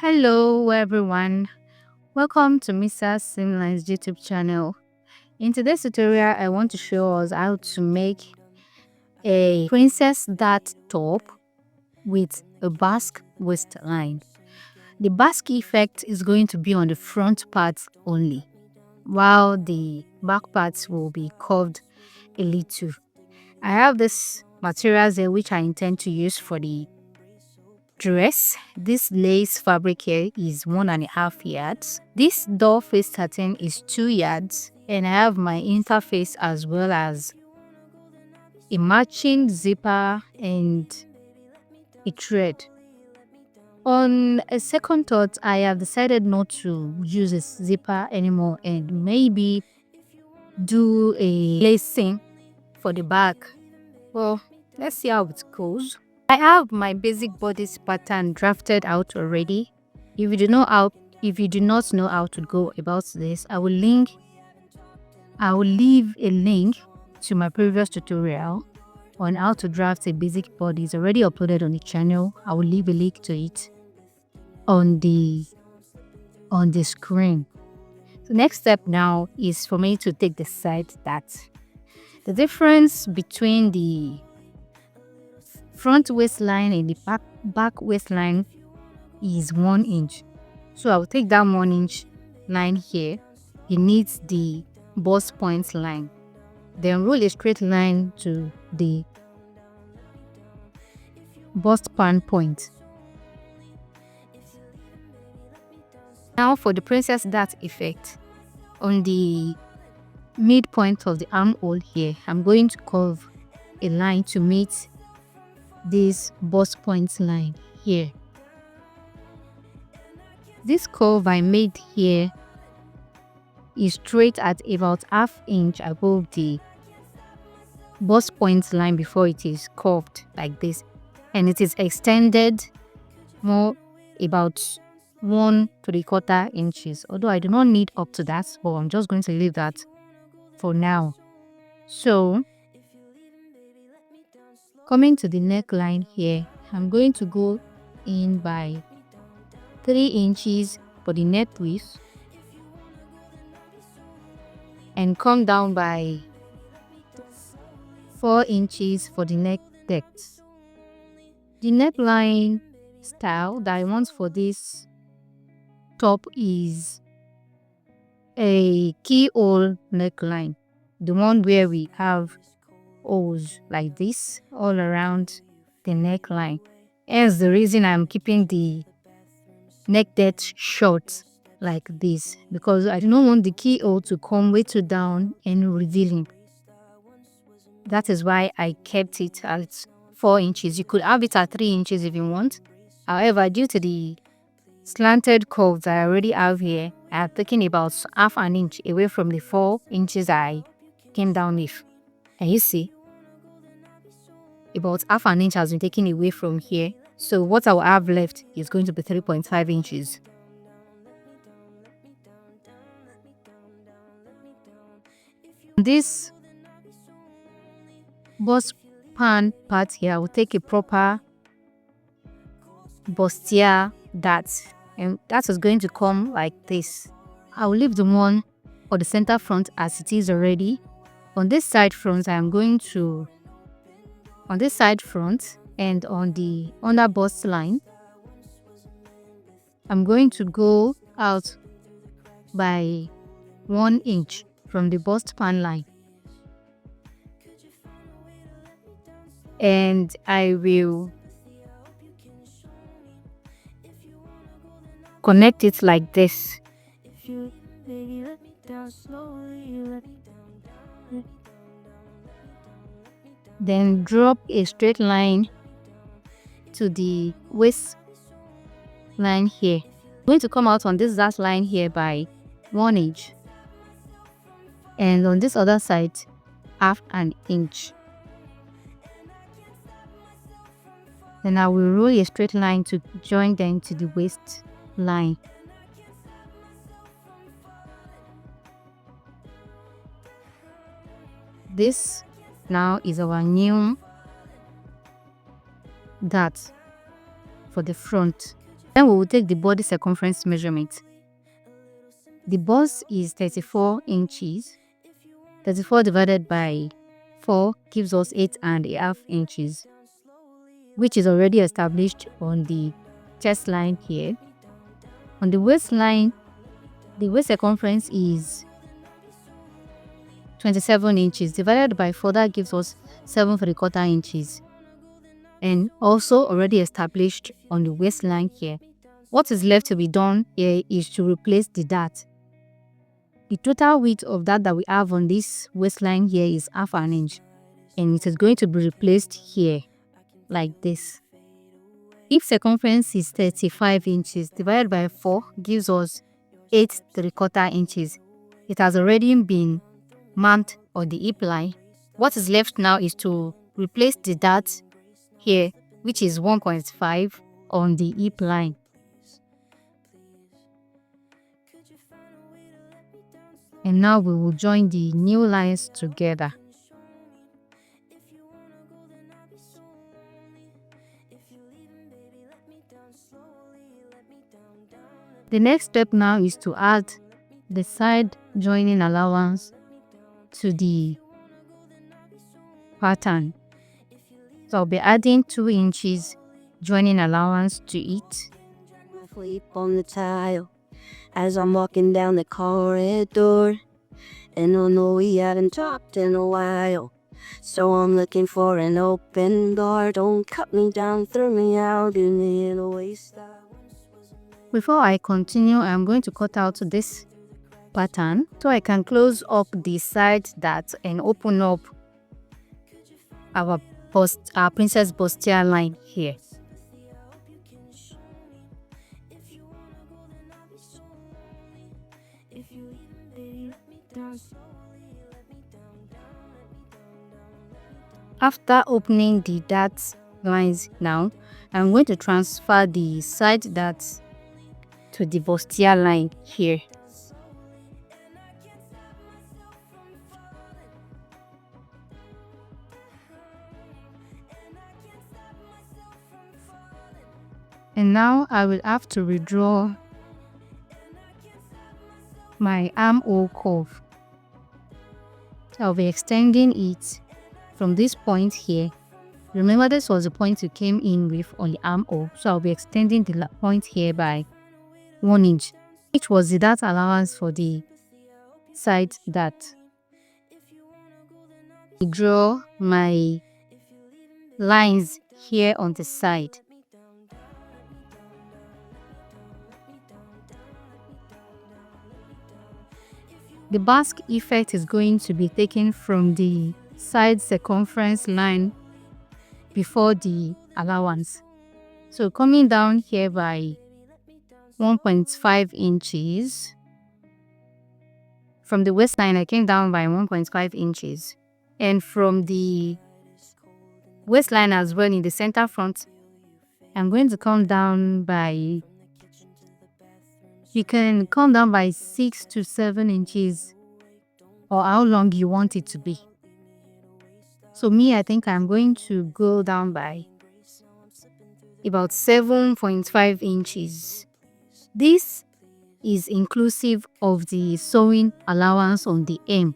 Hello everyone, welcome to MisasSeamlines YouTube channel. In today's tutorial, I want to show us how to make a princess dart top with a basque waistline. The basque effect is going to be on the front part only, while the back parts will be curved a little. I have this materials here which I intend to use for the dress. This lace fabric here is 1.5 yards. This door face satin is 2 yards, and I have my interface as well as a matching zipper and a thread. On a second thought, I have decided not to use a zipper anymore and maybe do a lacing for the back. Well, let's see how it goes. I have my basic bodice pattern drafted out already. If you do not know how to go about this, I will leave a link to my previous tutorial on how to draft a basic body. It's already uploaded on the channel. I will leave a link to it on the screen. The next step now is for me to take the side that the difference between the front waistline and the back waistline is 1 inch. So I'll take that 1 inch line here. It needs the bust point line. Then roll a straight line to the bust pan point. Now for the princess dart effect, on the midpoint of the armhole here, I'm going to curve a line to meet this bust point line here. This curve I made here is straight at about 1/2 inch above the bust point line before it is curved like this, and it is extended more about 1¾ inches, although I do not need up to that, but I'm just going to leave that for now. So coming to the neckline here, I'm going to go in by 3 inches for the neck width and come down by 4 inches for the neck depth. The neckline style that I want for this top is a keyhole neckline, the one where we have holes like this all around the neckline. Hence the reason I'm keeping the neck depth short like this, because I do not want the keyhole to come way too down and revealing. That is why I kept it at 4 inches. You could have it at 3 inches if you want. However, due to the slanted curves I already have here, I have taken about 1/2 inch away from the 4 inches I came down with. And you see, about 1/2 inch has been taken away from here. So what I will have left is going to be 3.5 inches. This bust pan part here, I will take a proper bustier dart, and that is going to come like this. I will leave the one for the center front as it is already. On this side front, I am going to, on this side front and on the under bust line, I'm going to go out by 1 inch from the bust pan line, and I will connect it like this. Then drop a straight line to the waist line here. I'm going to come out on this dart line here by 1 inch, and on this other side 1/2 inch. Then I will roll a straight line to join them to the waist line. This now is our new dart for the front. Then we will take the body circumference measurement. The bust is 34 inches. 34 divided by 4 gives us 8.5 inches, which is already established on the chest line here. On the waistline, the waist circumference is 27 inches. Divided by 4, that gives us 7.75 inches. And also already established on the waistline here. What is left to be done here is to replace the dart. The total width of that we have on this waistline here is 1/2 inch. And it is going to be replaced here, like this. If circumference is 35 inches, divided by 4 gives us 8.75 inches. It has already been marked on the hip line. What is left now is to replace the dart here, which is 1.5 on the hip line. And now we will join the new lines together. The next step now is to add the side joining allowance to the pattern. So I'll be adding 2 inches joining allowance to it. Sleep on the tile as I'm walking down the corridor, and I know we haven't talked in a while, so I'm looking for an open door. Don't cut me down, throw me out in the waste. Before I continue, I'm going to cut out this pattern so I can close up the side that and open up our princess bustier line here. After opening the dart lines now, I'm going to transfer the side dart to the bustier line here. And now I will have to redraw my armhole curve. I'll be extending it from this point here. Remember, this was the point you came in with on the armhole, so I'll be extending the point here by 1 inch, which was the dart allowance for the side dart. I draw my lines here on the side. The Basque effect is going to be taken from the side circumference line before the allowance. So coming down here by 1.5 inches. From the waistline, I came down by 1.5 inches. And from the waistline as well in the center front, I'm going to come down by, you can come down by 6 to 7 inches or how long you want it to be. So me, I think I'm going to go down by about 7.5 inches. This is inclusive of the sewing allowance on the hem.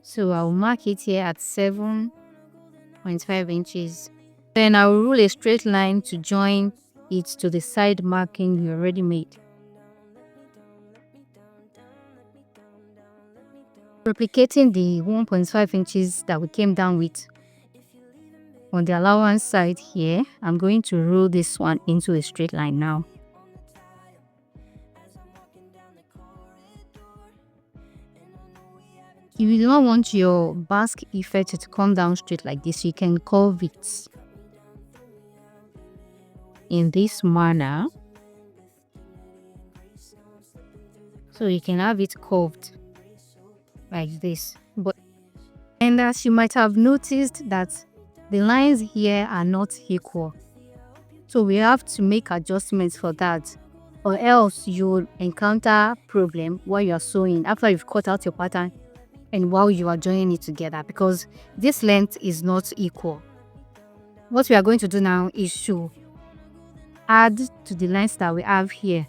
So I'll mark it here at 7.5 inches. Then I'll rule a straight line to join it to the side marking you already made. Replicating the 1.5 inches that we came down with on the allowance side here, I'm going to roll this one into a straight line now. If you do not want your basque effect to come down straight like this, you can curve it in this manner. So you can have it curved like this. And as you might have noticed that the lines here are not equal. So we have to make adjustments for that, or else you will encounter problem while you are sewing after you've cut out your pattern and while you are joining it together, because this length is not equal. What we are going to do now is to add to the lines that we have here.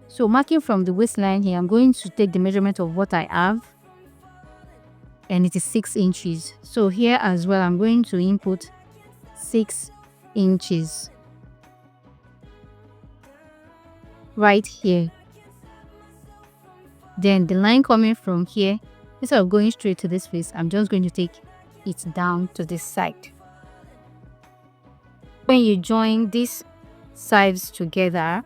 So marking from the waistline here, I'm going to take the measurement of what I have, and it is 6 inches. So here as well, I'm going to input 6 inches right here. Then the line coming from here, instead of going straight to this face, I'm just going to take it down to this side. When you join these sides together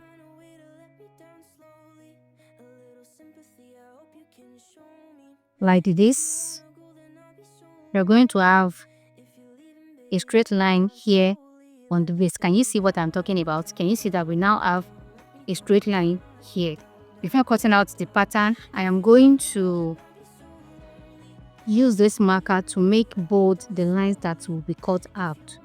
like this, you're going to have a straight line here on the waist. Can you see what I'm talking about? Can you see that we now have a straight line here? Before cutting out the pattern, I am going to use this marker to make bold the lines that will be cut out.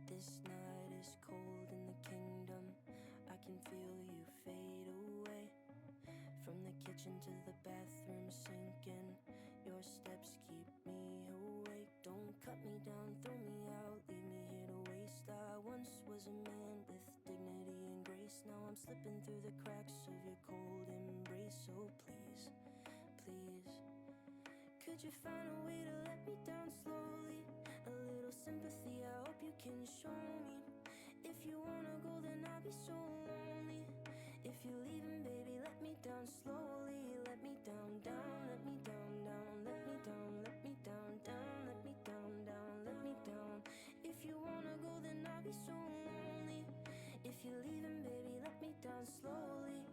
This night is cold in the kingdom. I can feel you fade away. From the kitchen to the bathroom sinking. Your steps keep me awake. Don't cut me down, throw me out, leave me here to waste. I once was a man with dignity and grace. Now I'm slipping through the cracks of your cold embrace. So please, please, could you find a way to let me down slowly? A little sympathy, I hope you can show me. If you wanna go, then I'll be so lonely. If you're leaving, baby, let me down slowly. Let me down, down, let me down, down, let me down, let me down, down, let me down, down, let me down. If you wanna go, then I'll be so lonely. If you're leaving, baby, let me down slowly.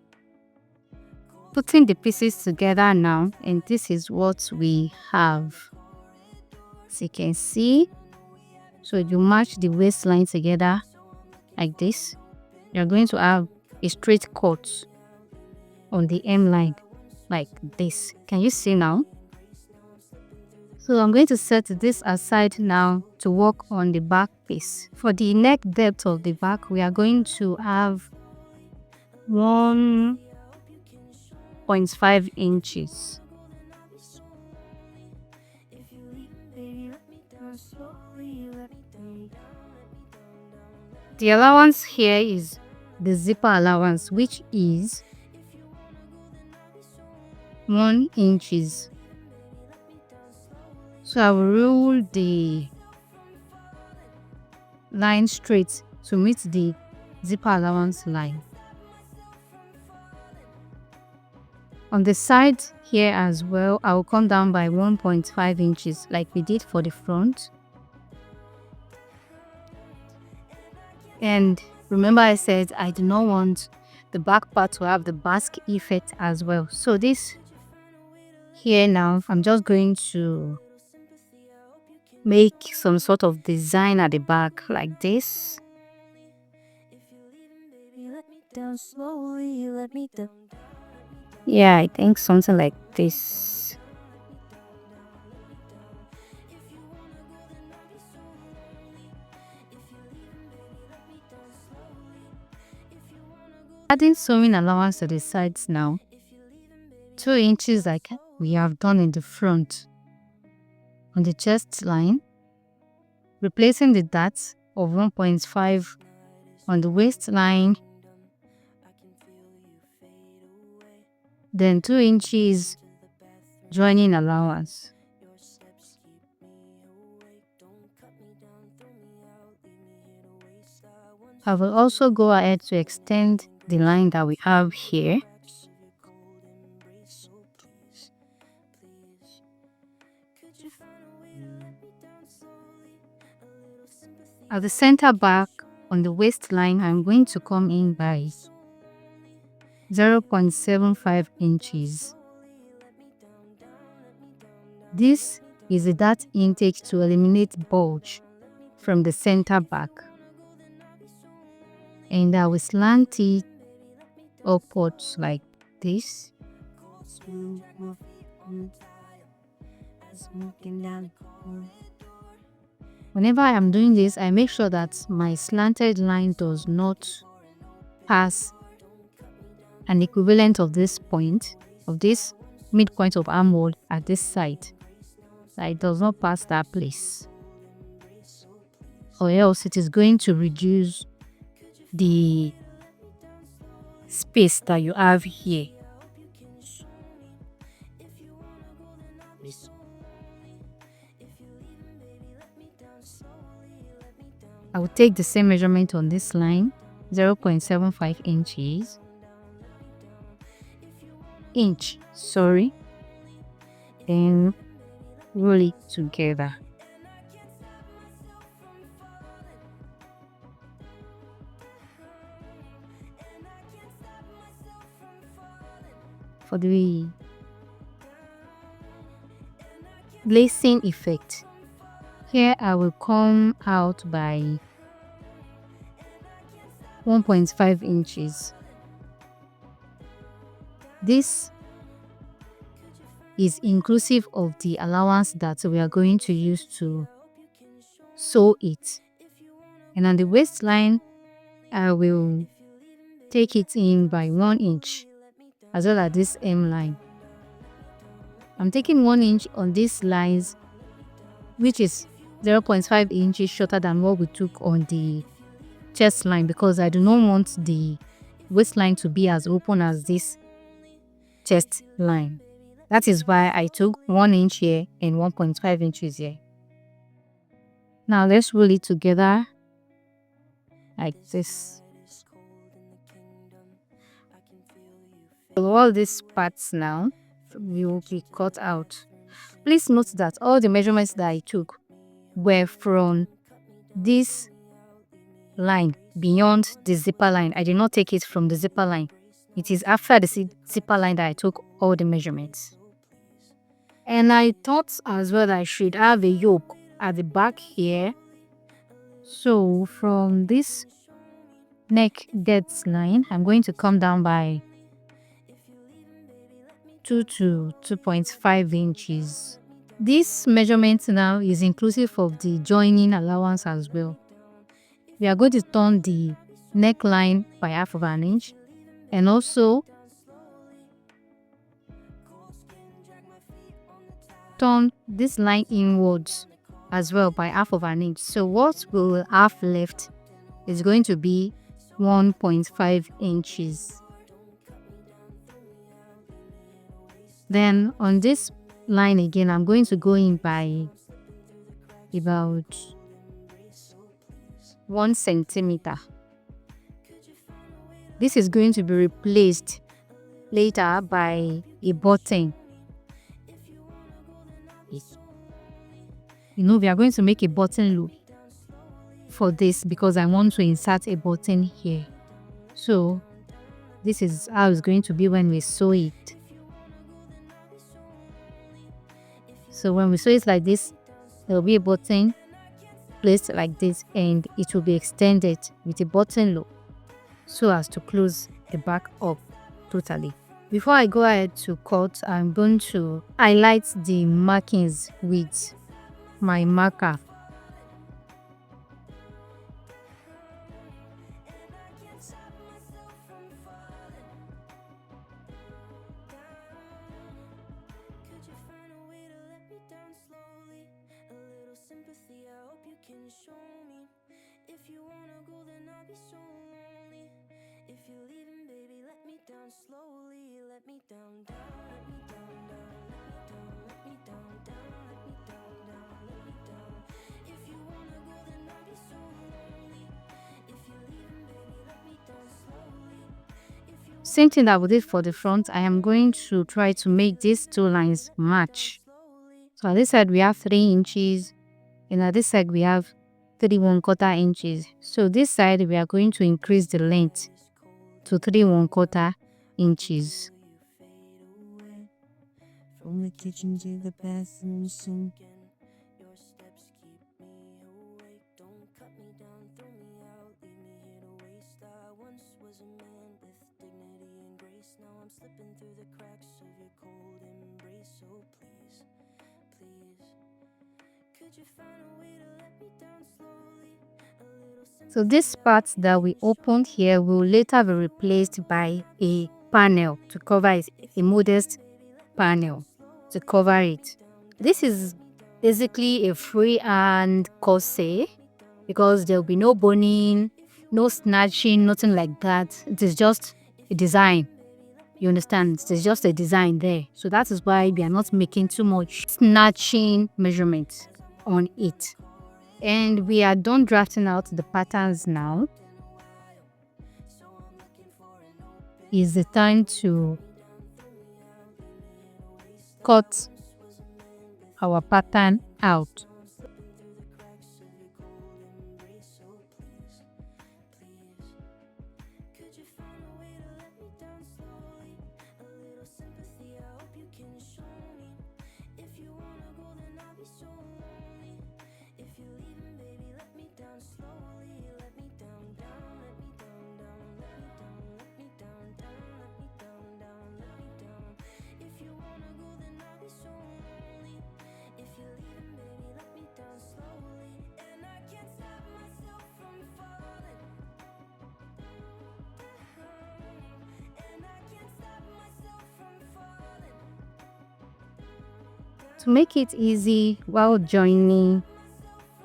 Putting the pieces together now, and this is what we have. As you can see, so you match the waistline together like this, you're going to have a straight cut on the M line like this. Can you see now? So I'm going to set this aside now to work on the back piece. For the neck depth of the back, we are going to have 1.5 inches. The allowance here is the zipper allowance, which is 1 inches. So I will rule the line straight to meet the zipper allowance line. On the side here as well, I will come down by 1.5 inches like we did for the front. And remember, I said I do not want the back part to have the basque effect as well. So this here now, I'm just going to make some sort of design at the back like this. Yeah, I think something like this. Adding sewing allowance to the sides now. 2 inches like we have done in the front. On the chest line, replacing the dots of 1.5 on the waistline, then 2 inches joining allowance. I will also go ahead to extend the line that we have here. At the center back on the waistline, I'm going to come in by 0.75 inches. This is the dart intake to eliminate bulge from the center back. And I will slant it upwards like this. Whenever I am doing this, I make sure that my slanted line does not pass an equivalent of this point, of this midpoint of armhole at this side, that it does not pass that place, or else it is going to reduce the space that you have here. I will take the same measurement on this line, 0.75 inches. Then roll it together. For the lacing effect, here I will come out by 1.5 inches. This is inclusive of the allowance that we are going to use to sew it. And on the waistline, I will take it in by 1 inch, as well as this M line. I'm taking 1 inch on these lines, which is 0.5 inches shorter than what we took on the chest line, because I do not want the waistline to be as open as this chest line. That is why I took 1 inch here and 1.5 inches here. Now let's roll it together like this. So all these parts now will be cut out. Please note that all the measurements that I took were from this line beyond the zipper line. I did not take it from the zipper line. It is after the zipper line that I took all the measurements. And I thought as well that I should have a yoke at the back here. So from this neck depth line, I'm going to come down by 2 to 2.5 inches. This measurement now is inclusive of the joining allowance as well. We are going to turn the neckline by half of an inch, and also turn this line inwards as well by half of an inch. So what we will have left is going to be 1.5 inches. Then on this line again, I'm going to go in by about 1 centimeter. This is going to be replaced later by a button. We are going to make a button loop for this because I want to insert a button here. So this is how it's going to be when we sew it. So when we sew it like this, there will be a button placed like this, and it will be extended with a button loop so as to close the back up totally. Before I go ahead to cut, I'm going to highlight the markings with my marker. Same thing that we did for the front, I am going to try to make these two lines match. So at this side we have 3 inches, and at this side we have 3¼ inches. So this side we are going to increase the length to 3¼ inches. From the kitchen to the bathroom sink. So this part that we opened here will later be replaced by a panel to cover it, a modest panel to cover it. This is basically a freehand corset because there will be no boning, no snatching, nothing like that. It is just a design. You understand? It's just a design there. So that is why we are not making too much snatching measurements on it. And we are done drafting out the patterns now. Is the time to cut our pattern out. To make it easy while joining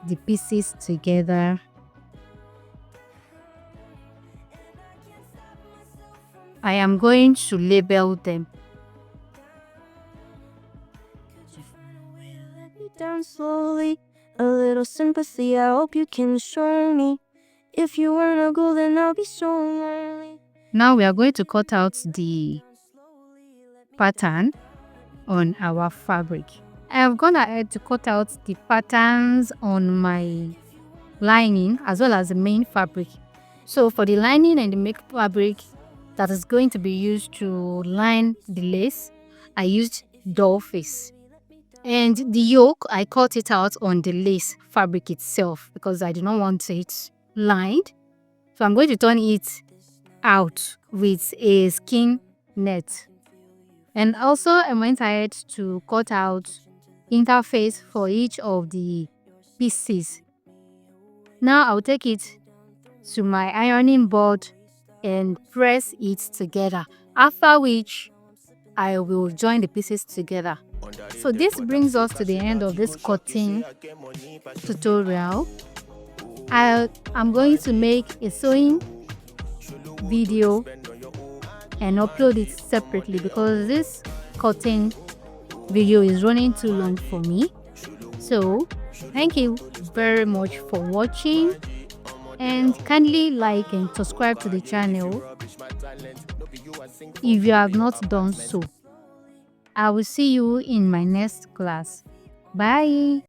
the pieces together, I am going to label them. Down slowly, a little sympathy, I hope you can show me. If you weren't a girl, then I'll be so lonely. Now we are going to cut out the pattern on our fabric. I have gone ahead to cut out the patterns on my lining as well as the main fabric. So for the lining and the main fabric that is going to be used to line the lace, I used doll face. And the yoke, I cut it out on the lace fabric itself because I do not want it lined. So I'm going to turn it out with a skin net. And also I went ahead to cut out interface for each of the pieces. Now I'll take it to my ironing board and press it together, after which I will join the pieces together. So this brings us to the end of this cutting tutorial. I'm going to make a sewing video and upload it separately because this cutting video is running too long for me. So thank you very much for watching, and kindly like and subscribe to the channel if you have not done so. I will see you in my next class. Bye.